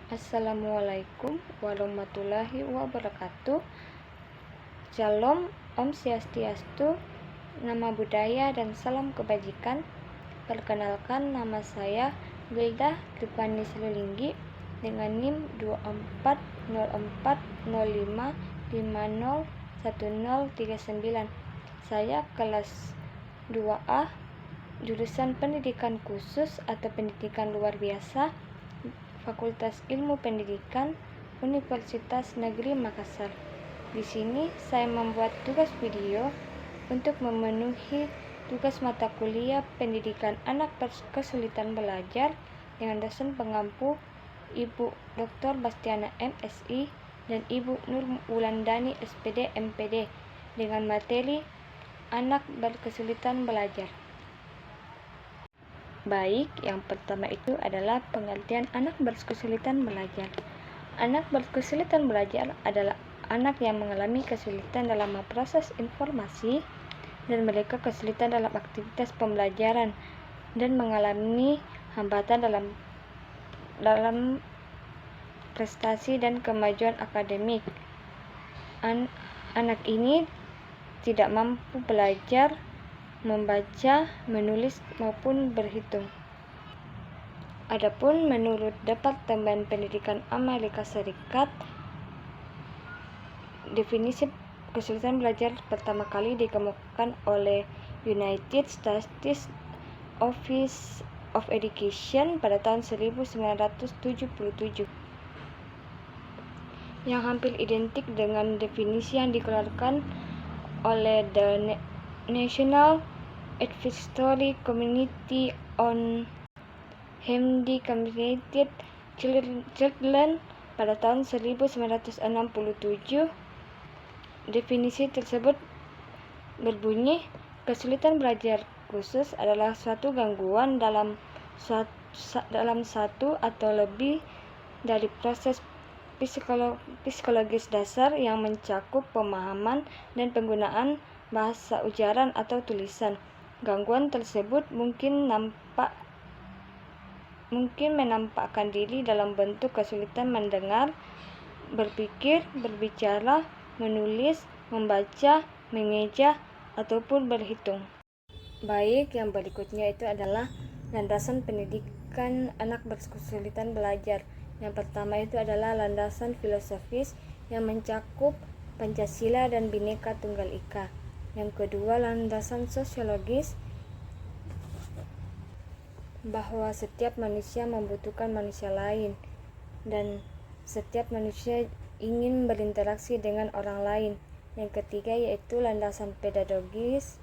Assalamualaikum warahmatullahi wabarakatuh. Shalom, Om Swastiastu, nama budaya dan salam kebajikan. Perkenalkan, nama saya Wilda Tripani Silulinggi dengan NIM 240405501039. Saya kelas 2A, jurusan Pendidikan Khusus atau Pendidikan Luar Biasa, Fakultas Ilmu Pendidikan, Universitas Negeri Makassar. Di sini saya membuat tugas video untuk memenuhi tugas mata kuliah Pendidikan Anak Berkesulitan Belajar dengan dosen pengampu Ibu Dr. Bastiana MSI dan Ibu Nur Wulandani SPD MPD dengan materi Anak Berkesulitan Belajar. Baik, yang pertama itu adalah pengertian anak berkesulitan belajar. Anak berkesulitan belajar adalah anak yang mengalami kesulitan dalam memproses informasi dan mereka kesulitan dalam aktivitas pembelajaran dan mengalami hambatan dalam prestasi dan kemajuan akademik. Anak ini tidak mampu belajar membaca, menulis, maupun berhitung. Adapun menurut Departemen Pendidikan Amerika Serikat, definisi kesulitan belajar pertama kali dikemukakan oleh United States Office of Education pada tahun 1977, yang hampir identik dengan definisi yang dikeluarkan oleh The National Advisory Committee on Handicapped Children pada tahun 1967. Definisi tersebut berbunyi, kesulitan belajar khusus adalah suatu gangguan dalam satu atau lebih dari proses psikologis dasar yang mencakup pemahaman dan penggunaan bahasa ujaran atau tulisan. Gangguan tersebut mungkin menampakkan diri dalam bentuk kesulitan mendengar, berpikir, berbicara, menulis, membaca, mengeja, ataupun berhitung. Baik, yang berikutnya itu adalah landasan pendidikan anak berkesulitan belajar. Yang pertama itu adalah landasan filosofis yang mencakup Pancasila dan Bhinneka Tunggal Ika. Yang kedua, landasan sosiologis bahwa setiap manusia membutuhkan manusia lain dan setiap manusia ingin berinteraksi dengan orang lain. Yang ketiga yaitu landasan pedagogis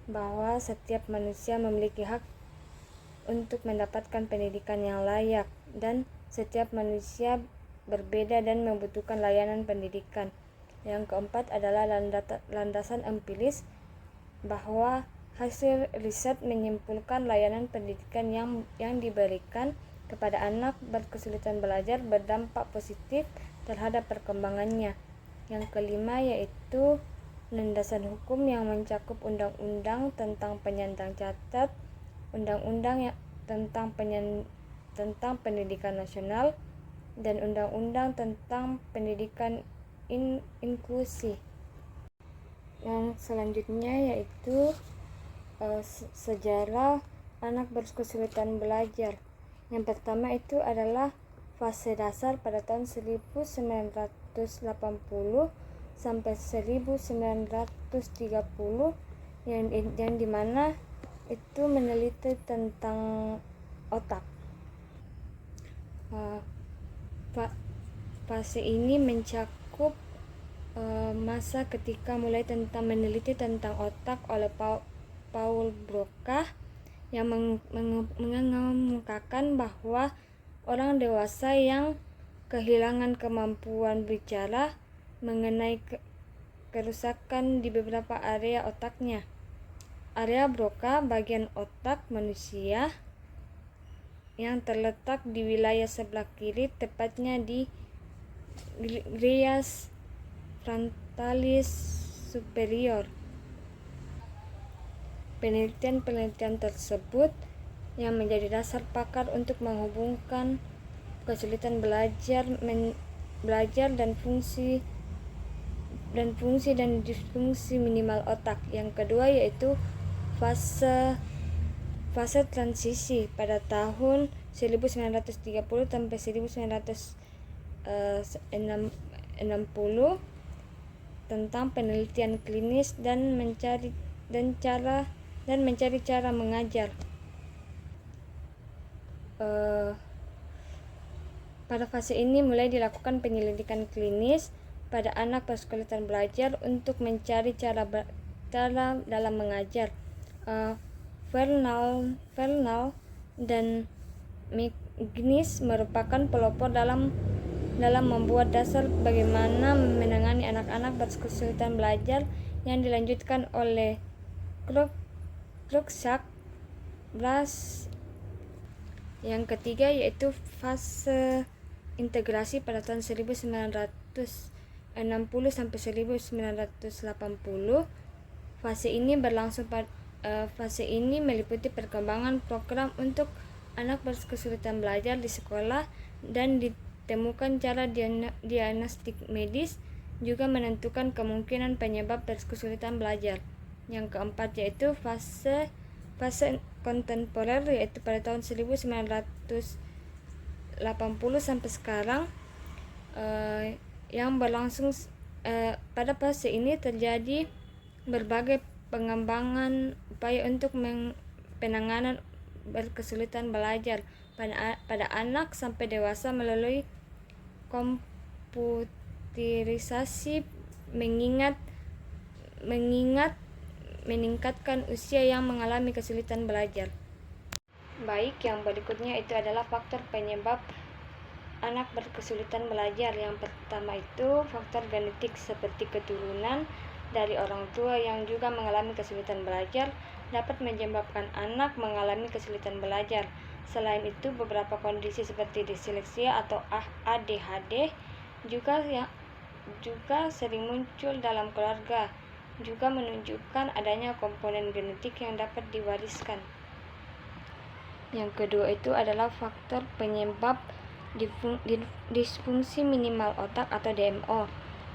bahwa setiap manusia memiliki hak untuk mendapatkan pendidikan yang layak dan setiap manusia berbeda dan membutuhkan layanan pendidikan. Yang keempat adalah landasan empiris bahwa hasil riset menyimpulkan layanan pendidikan yang diberikan kepada anak berkesulitan belajar berdampak positif terhadap perkembangannya. Yang kelima yaitu landasan hukum yang mencakup undang-undang tentang penyandang cacat, undang-undang tentang pendidikan nasional, dan undang-undang tentang pendidikan inklusi. Yang selanjutnya yaitu sejarah anak berkesulitan belajar. Yang pertama itu adalah fase dasar pada tahun 1980 sampai 1930 yang dimana itu meneliti tentang otak. Fase ini mencakup masa ketika mulai tentang meneliti tentang otak oleh Paul Broca yang mengemukakan bahwa orang dewasa yang kehilangan kemampuan bicara mengenai kerusakan di beberapa area otaknya. Area Broca bagian otak manusia yang terletak di wilayah sebelah kiri, tepatnya di glia frontalis superior. Penelitian tersebut yang menjadi dasar pakar untuk menghubungkan kesulitan belajar dan disfungsi minimal otak. Yang kedua yaitu fase transisi pada tahun 1930 sampai 1960 tentang penelitian klinis dan mencari cara mengajar. Pada fase ini mulai dilakukan penyelidikan klinis pada anak berkesulitan belajar untuk mencari cara dalam mengajar. Vernal dan McGinnis merupakan pelopor dalam membuat dasar bagaimana menangani anak-anak berkesulitan belajar yang dilanjutkan oleh Cruikshank, Blas. Yang ketiga yaitu fase integrasi pada tahun 1960 sampai 1980. Fase ini meliputi perkembangan program untuk anak berkesulitan belajar di sekolah dan ditemukan cara diagnostik medis, juga menentukan kemungkinan penyebab kesulitan belajar. Yang keempat yaitu fase kontemporer, yaitu pada tahun 1980 sampai sekarang, yang berlangsung. Pada fase ini terjadi berbagai pengembangan upaya untuk penanganan berkesulitan belajar pada anak sampai dewasa melalui komputerisasi, meningkatkan usia yang mengalami kesulitan belajar. Baik, yang berikutnya itu adalah faktor penyebab anak berkesulitan belajar. Yang pertama itu faktor genetik seperti keturunan dari orang tua yang juga mengalami kesulitan belajar dapat menyebabkan anak mengalami kesulitan belajar. Selain itu, beberapa kondisi seperti disleksia atau ADHD juga sering muncul dalam keluarga, juga menunjukkan adanya komponen genetik yang dapat diwariskan. Yang kedua itu adalah faktor penyebab disfungsi minimal otak atau DMO.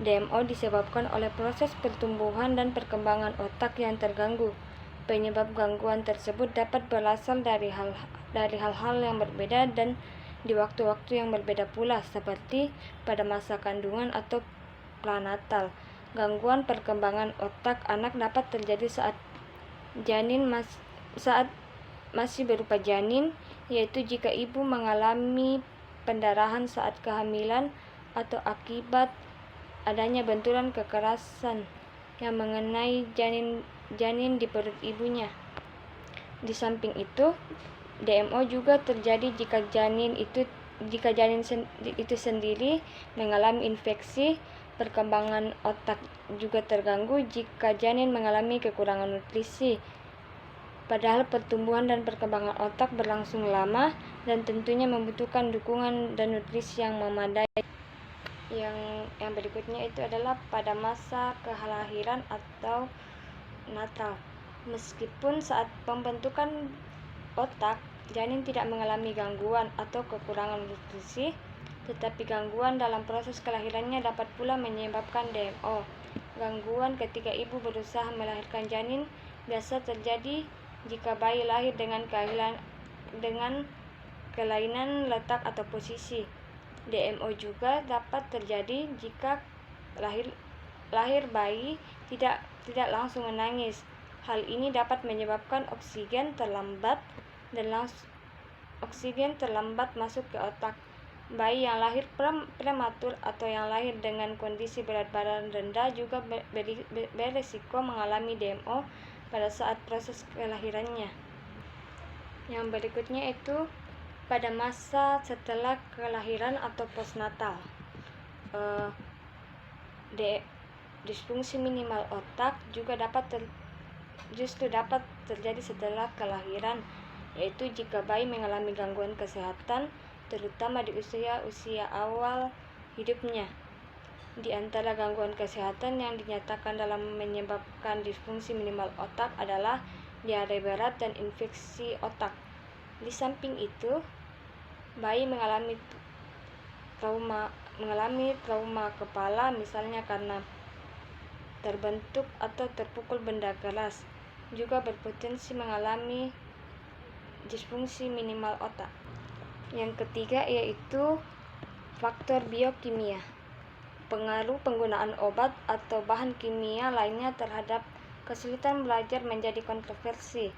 DMO disebabkan oleh proses pertumbuhan dan perkembangan otak yang terganggu. Penyebab gangguan tersebut dapat berasal dari hal-hal yang berbeda dan di waktu-waktu yang berbeda pula, seperti pada masa kandungan atau pranatal. Gangguan perkembangan otak anak dapat terjadi saat masih berupa janin, yaitu jika ibu mengalami pendarahan saat kehamilan atau akibat adanya benturan kekerasan yang mengenai janin di perut ibunya. Di samping itu, DMO juga terjadi jika janin itu sendiri mengalami infeksi. Perkembangan otak juga terganggu jika janin mengalami kekurangan nutrisi. Padahal pertumbuhan dan perkembangan otak berlangsung lama dan tentunya membutuhkan dukungan dan nutrisi yang memadai. Yang berikutnya itu adalah pada masa kelahiran atau natal. Meskipun saat pembentukan otak janin tidak mengalami gangguan atau kekurangan nutrisi, tetapi gangguan dalam proses kelahirannya dapat pula menyebabkan DMO. Gangguan ketika ibu berusaha melahirkan janin biasa terjadi jika bayi lahir dengan kelainan letak atau posisi. DMO juga dapat terjadi jika lahir bayi tidak langsung menangis. Hal ini dapat menyebabkan oksigen terlambat masuk ke otak. Bayi yang lahir prematur atau yang lahir dengan kondisi berat badan rendah juga berisiko mengalami DMO pada saat proses kelahirannya. Yang berikutnya itu pada masa setelah kelahiran atau postnatal. Disfungsi minimal otak juga dapat terjadi setelah kelahiran, yaitu jika bayi mengalami gangguan kesehatan, terutama di usia awal hidupnya. Di antara gangguan kesehatan yang dinyatakan dalam menyebabkan disfungsi minimal otak adalah diare berat dan infeksi otak. Di samping itu, bayi mengalami mengalami trauma kepala, misalnya karena terbentuk atau terpukul benda keras, juga berpotensi mengalami disfungsi minimal otak. Yang ketiga yaitu faktor biokimia. Pengaruh penggunaan obat atau bahan kimia lainnya terhadap kesulitan belajar menjadi kontroversi.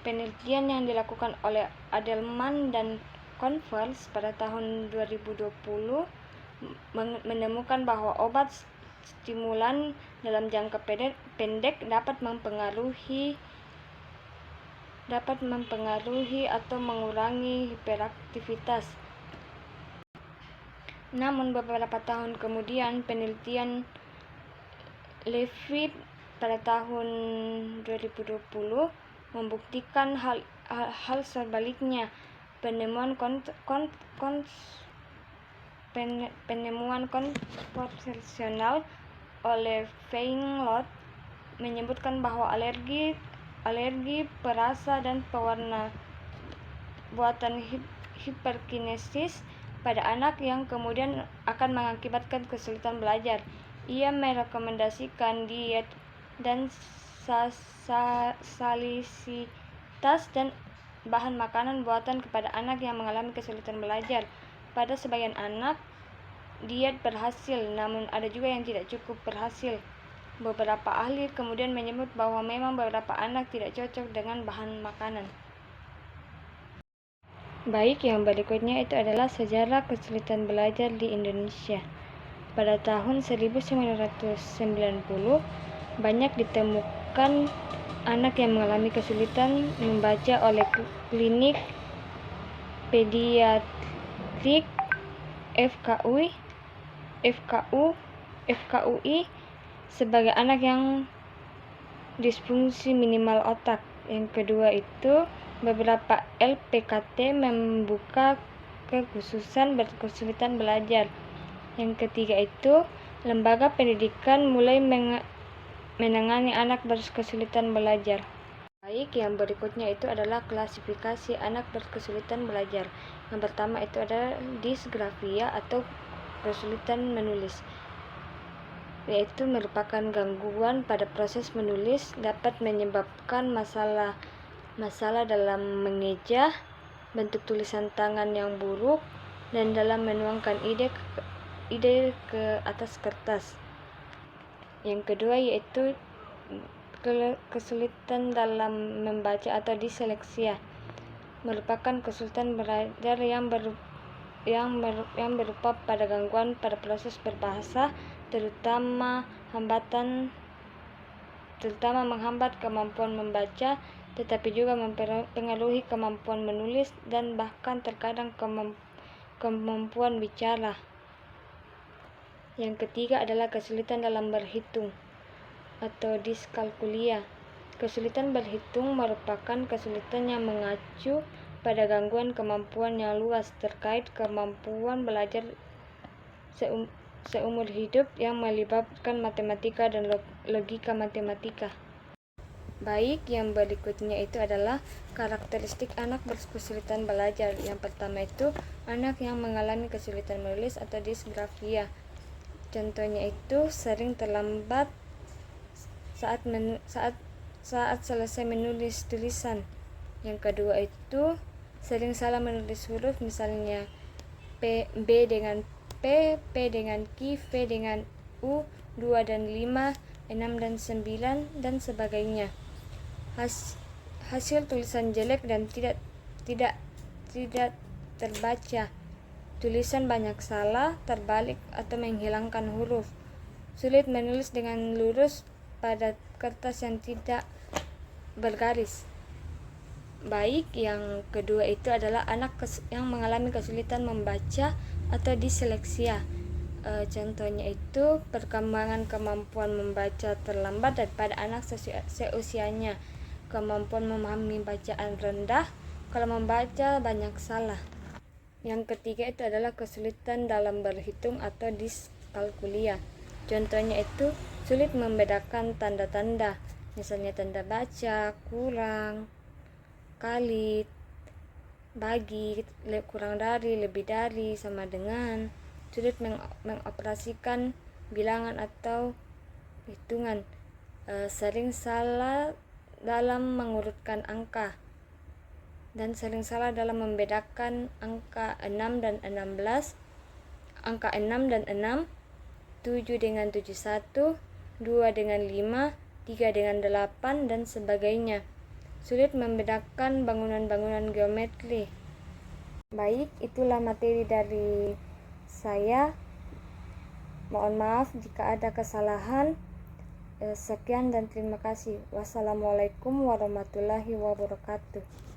Penelitian yang dilakukan oleh Adelman dan Converse pada tahun 2020 menemukan bahwa obat stimulan dalam jangka pendek dapat mempengaruhi atau mengurangi hiperaktivitas. Namun beberapa tahun kemudian, penelitian Levy pada tahun 2020 membuktikan hal sebaliknya. Penemuan konversasional oleh Feingold menyebutkan bahwa alergi perasa dan pewarna buatan hiperkinesis pada anak yang kemudian akan mengakibatkan kesulitan belajar. Ia merekomendasikan diet dan salisitas dan bahan makanan buatan kepada anak yang mengalami kesulitan belajar. Pada sebagian anak, diet berhasil, namun ada juga yang tidak cukup berhasil. Beberapa ahli kemudian menyebut bahwa memang beberapa anak tidak cocok dengan bahan makanan. Baik, yang berikutnya itu adalah sejarah kesulitan belajar di Indonesia. Pada tahun 1990, banyak ditemukan anak yang mengalami kesulitan membaca oleh klinik pediatrik FKUI sebagai anak yang disfungsi minimal otak. Yang kedua itu beberapa LPKT membuka kekhususan berkesulitan belajar. Yang ketiga itu lembaga pendidikan mulai menangani anak berkesulitan belajar. Baik, yang berikutnya itu adalah klasifikasi anak berkesulitan belajar. Yang pertama itu ada disgrafia atau kesulitan menulis, yaitu merupakan gangguan pada proses menulis, dapat menyebabkan masalah dalam mengeja, bentuk tulisan tangan yang buruk, dan dalam menuangkan ide ke atas kertas. Yang kedua yaitu kesulitan dalam membaca atau disleksia, merupakan kesulitan belajar yang berupa pada gangguan pada proses berbahasa, terutama menghambat kemampuan membaca, tetapi juga mempengaruhi kemampuan menulis dan bahkan terkadang kemampuan bicara. Yang ketiga adalah kesulitan dalam berhitung atau diskalkulia. Kesulitan berhitung merupakan kesulitan yang mengacu pada gangguan kemampuan yang luas terkait kemampuan belajar seumur hidup yang melibatkan matematika dan logika matematika. Baik, yang berikutnya itu adalah karakteristik anak berkesulitan belajar. Yang pertama itu anak yang mengalami kesulitan menulis atau disgrafia. Contohnya itu sering terlambat saat selesai menulis tulisan. Yang kedua itu sering salah menulis huruf, misalnya B dengan P dengan Q, V dengan U, 2 dan 5, 6 dan 9 dan sebagainya. Hasil tulisan jelek dan tidak terbaca. Tulisan banyak salah, terbalik atau menghilangkan huruf. Sulit menulis dengan lurus pada kertas yang tidak bergaris. Baik, yang kedua itu adalah anak yang mengalami kesulitan membaca atau disleksia. Contohnya itu perkembangan kemampuan membaca terlambat daripada anak seusianya. Kemampuan memahami bacaan rendah, kalau membaca banyak salah. Yang ketiga itu adalah kesulitan dalam berhitung atau diskalkulia. Contohnya itu sulit membedakan tanda-tanda, misalnya tanda baca, kurang, kali, bagi, kurang dari, lebih dari, sama dengan. Sulit mengoperasikan bilangan atau hitungan. Sering salah dalam mengurutkan angka dan sering salah dalam membedakan angka 6 dan 16, angka 6 dan 6, 7 dengan 71, 2 dengan 5, 3 dengan 8, dan sebagainya. Sulit membedakan bangunan-bangunan geometri. Baik, itulah materi dari saya. Mohon maaf jika ada kesalahan. Sekian dan terima kasih. Wassalamualaikum warahmatullahi wabarakatuh.